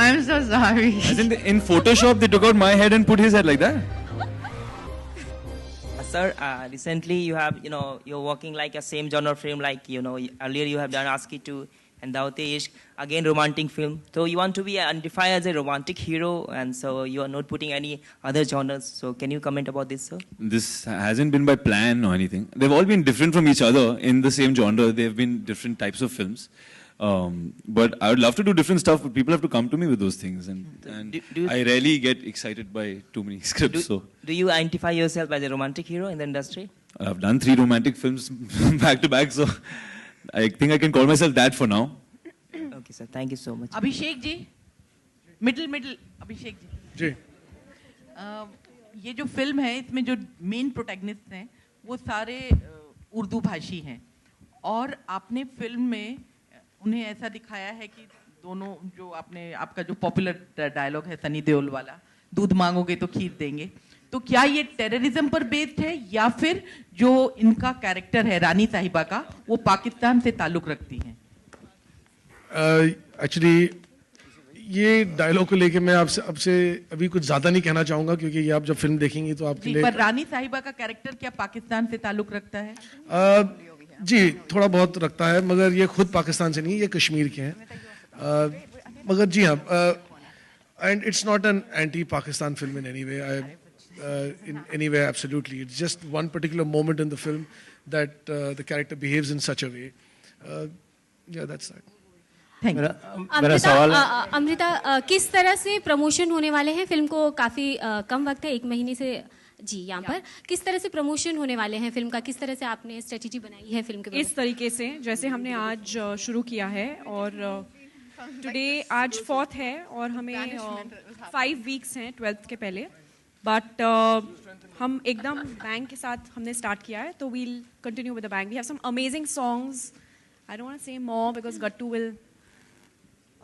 I'm so sorry. As in Photoshop, they took out my head and put his head like that. Sir, recently you have, you're working like a same genre film, like, earlier you have done Aski 2 and Daute Ishq, again romantic film. So you want to be identified as a romantic hero, and so you are not putting any other genres. So can you comment about this, sir? This hasn't been by plan or anything. They've all been different from each other in the same genre. They've been different types of films. But I would love to do different stuff, but people have to come to me with those things. And I rarely get excited by too many scripts. Do you identify yourself as a romantic hero in the industry? I've done 3 romantic films back to back, so I think I can call myself that for now. Okay, sir. Thank you so much. Abhishek ji, middle Abhishek ji. ये जो film है, इसमें जो main protagonist हैं, वो सारे उर्दू भाषी हैं, और आपने फिल्म में उन्हें ऐसा दिखाया है कि दोनों जो आपका जो पॉपुलर डायलॉग है सनी देओल वाला, दूध मांगोगे तो खीर देंगे, तो क्या ये टेररिज्म पर बेस्ड है या फिर जो इनका कैरेक्टर है रानी साहिबा का, वो पाकिस्तान से ताल्लुक रखती हैं? एक्चुअली ये डायलॉग को लेके मैं आपसे अभी कुछ ज्यादा नहीं कहना चाहूंगा, क्योंकि ये आप जब फिल्म देखेंगी तो आपके लिए। पर रानी साहिबा का कैरेक्टर क्या पाकिस्तान से ताल्लुक रखता है? जी थोड़ा बहुत रखता है, मगर ये खुद पाकिस्तान से नहीं, ये कश्मीर के हैं। मगर जी हाँ, and it's not an anti Pakistan film in any way, in any way, absolutely. It's just one particular moment in the film that the character behaves in such a way. Yeah, that's that. Thank you. Amrita, किस तरह से promotion होने वाले हैं film को? काफ़ी कम वक्त है, 1 महीने से जी यहाँ पर किस तरह से प्रमोशन होने वाले हैं फिल्म का? किस तरह से आपने स्ट्रेटेजी बनाई है फिल्म के बारे में? इस तरीके से जैसे हमने आज शुरू किया है, और टुडे आज 4th है और हमें 5 वीक्स हैं 12th के पहले, बट हम एकदम बैंग के साथ हमने स्टार्ट किया है, तो we'll continue with the bang. We have some amazing songs. I don't want to say more because Gattu will,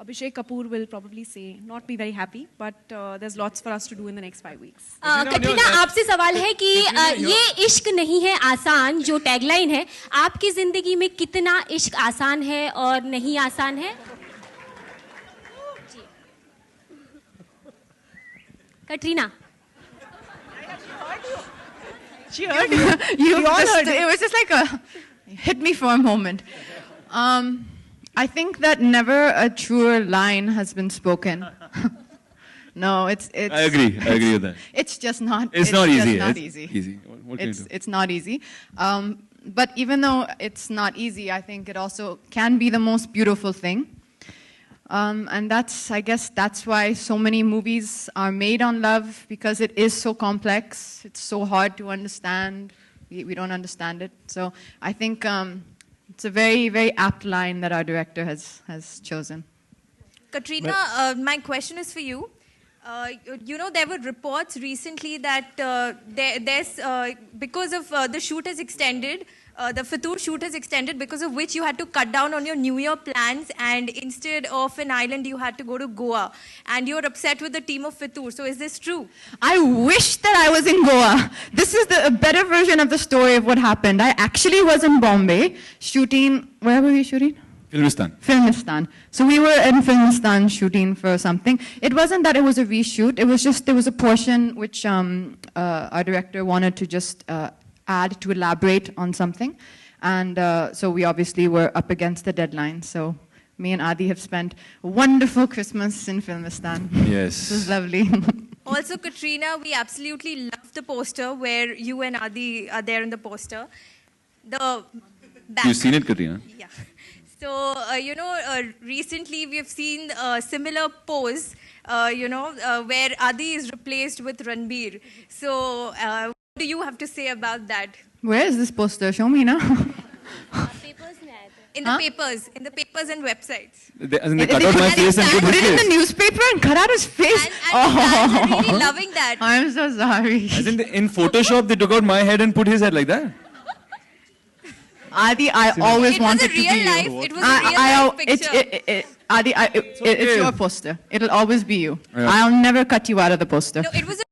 Abhishek Kapoor will probably say not be very happy, but there's lots for us to do in the next 5 weeks. Katrina, आपसे सवाल है कि ये इश्क नहीं है आसान जो टैगलाइन है, आपकी जिंदगी में कितना इश्क आसान है और नहीं आसान है? Katrina, it was just like a hit me for a moment. I think that never a truer line has been spoken. No, it's. I agree with that. It's just not. It's not easy. Not easy. What can you do? It's not easy. But even though it's not easy, I think it also can be the most beautiful thing. And I guess that's why so many movies are made on love, because it is so complex. It's so hard to understand. We don't understand it. So I think it's a very, very apt line that our director has chosen. Katrina, my question is for you. There were reports recently that there's because of the shoot has extended, the Fitur shoot has extended, because of which you had to cut down on your New Year plans, and instead of an island, you had to go to Goa. And you're upset with the team of Fitur. So is this true? I wish that I was in Goa. This is a better version of the story of what happened. I actually was in Bombay shooting. Where were we shooting? Filmistan. So we were in Filmistan shooting for something. It wasn't that it was a reshoot. It was just there was a portion which our director wanted to just add to elaborate on something, and so we obviously were up against the deadline. So me and Adi have spent a wonderful Christmas in Filmistan. Yes, this is lovely. Also, Katrina, we absolutely love the poster where you and Adi are there in the poster. The back. You've seen it, Katrina? Yeah. So, recently we have seen a similar pose, where Adi is replaced with Ranbir. So, what do you have to say about that? Where is this poster? Show me now. In the papers and websites. They cut out my face and put it in the newspaper and cut out his face. And fans are really loving that. I'm so sorry. As in Photoshop, they took out my head and put his head like that. Adi, I always wanted to be you. It was a real life picture. Adi, it's your poster. It'll always be you. Yeah. I'll never cut you out of the poster. No, it was a